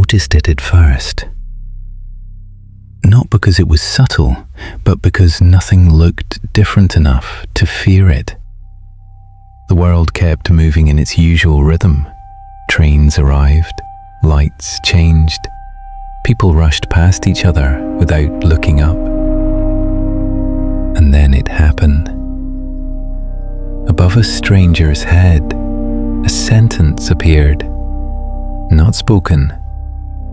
noticed it at first. Not because it was subtle, but because nothing looked different enough to fear it. The world kept moving in its usual rhythm. Trains arrived, lights changed, people rushed past each other without looking up. And then it happened. Above a stranger's head, a sentence appeared. Not spoken,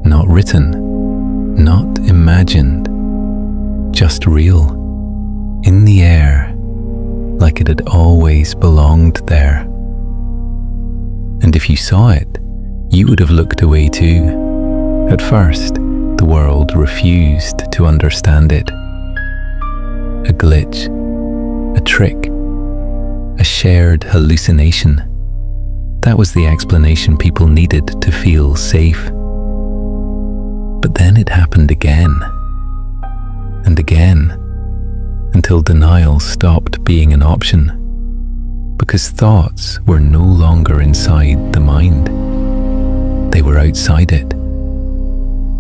not written, not imagined, just real, in the air, like it had always belonged there. And if you saw it, you would have looked away too. At first, the world refused to understand it. A glitch, a trick, a shared hallucination. That was the explanation people needed to feel safe. But then it happened again, and again, until denial stopped being an option, because thoughts were no longer inside the mind. They were outside it,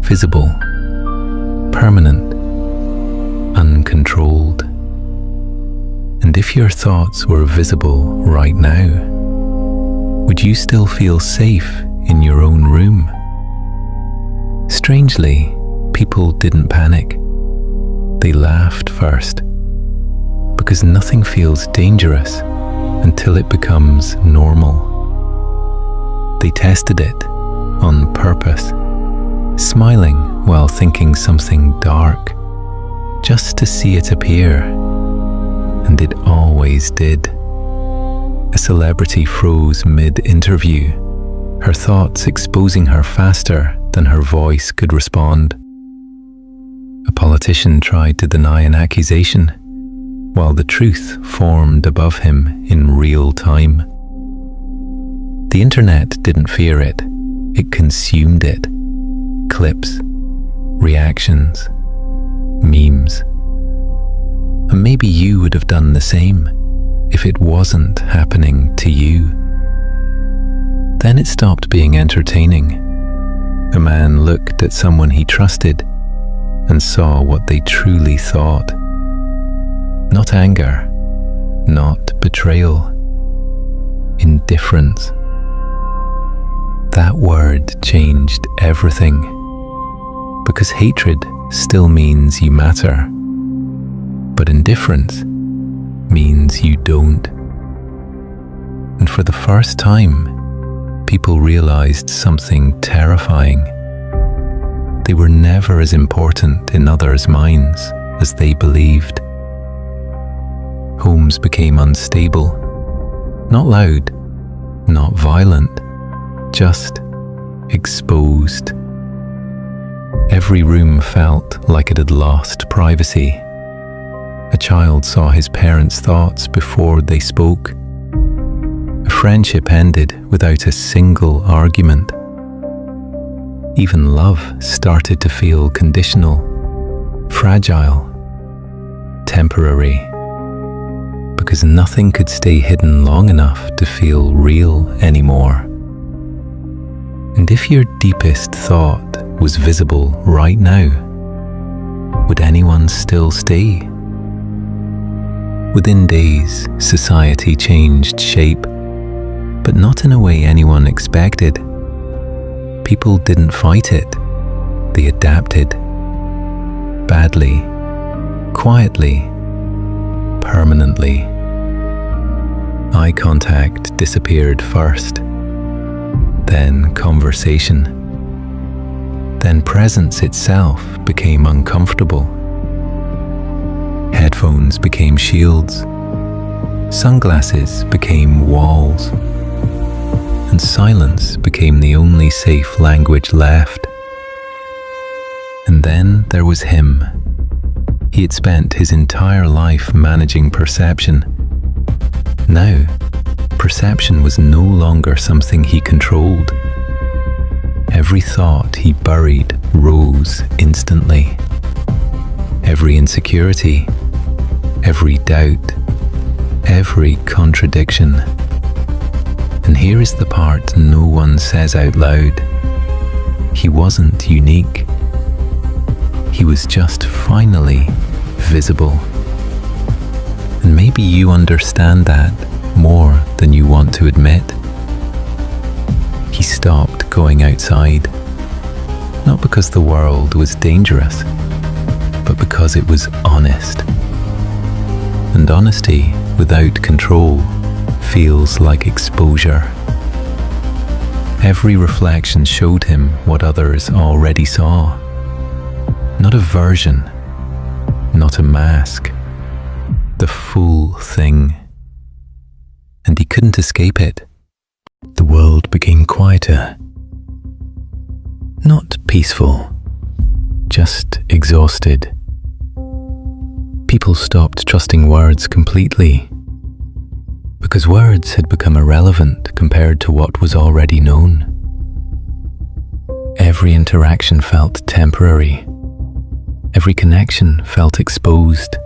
visible, permanent, uncontrolled. And if your thoughts were visible right now, would you still feel safe in your own room? Strangely, people didn't panic. They laughed first, because nothing feels dangerous until it becomes normal. They tested it on purpose, smiling while thinking something dark, just to see it appear. And it always did. A celebrity froze mid-interview, her thoughts exposing her faster than her voice could respond. A politician tried to deny an accusation, while the truth formed above him in real time. The internet didn't fear it, it consumed it. Clips, reactions, memes. And maybe you would have done the same if it wasn't happening to you. Then it stopped being entertaining. A man looked at someone he trusted and saw what they truly thought. Not anger, not betrayal, indifference. That word changed everything, because hatred still means you matter, but indifference means you don't. And for the first time, people realized something terrifying. They were never as important in others' minds as they believed. Homes became unstable, not loud, not violent, just exposed. Every room felt like it had lost privacy. A child saw his parents' thoughts before they spoke. A friendship ended without a single argument. Even love started to feel conditional, fragile, temporary, because nothing could stay hidden long enough to feel real anymore. And if your deepest thought was visible right now, would anyone still stay? Within days, society changed shape, but not in a way anyone expected. People didn't fight it, they adapted. Badly, quietly, permanently. Eye contact disappeared first, then conversation. Then presence itself became uncomfortable. Headphones became shields, sunglasses became walls, and silence became the only safe language left. And then there was him. He had spent his entire life managing perception. Now, perception was no longer something he controlled. Every thought he buried rose instantly. Every insecurity, every doubt, every contradiction. And here is the part no one says out loud. He wasn't unique. He was just finally visible. And maybe you understand that more than you want to admit. He stopped going outside, not because the world was dangerous, but because it was honest. And honesty without control feels like exposure. Every reflection showed him what others already saw. Not a version, not a mask, the full thing. And he couldn't escape it. The world became quieter. Not peaceful, just exhausted. People stopped trusting words completely, because words had become irrelevant compared to what was already known. Every interaction felt temporary. Every connection felt exposed.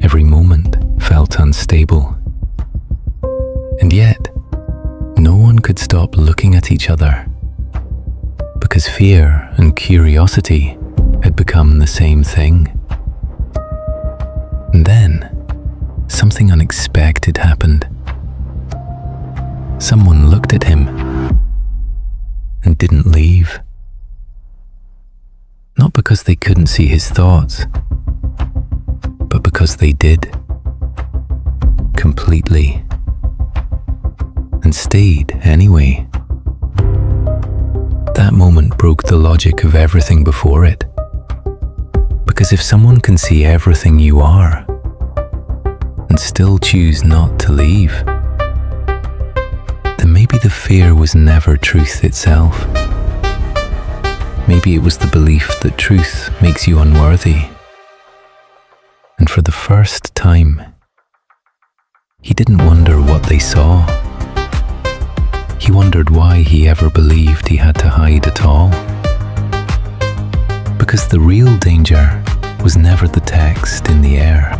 Every moment felt unstable. And yet, no one could stop looking at each other, because fear and curiosity had become the same thing. And then, something unexpected happened. Someone looked at him and didn't leave. Not because they couldn't see his thoughts, but because they did. Completely. And stayed anyway. That moment broke the logic of everything before it. Because if someone can see everything you are, and still choose not to leave, then maybe the fear was never truth itself. Maybe it was the belief that truth makes you unworthy. And for the first time, he didn't wonder what they saw. He wondered why he ever believed he had to hide at all. Because the real danger was never the text in the air.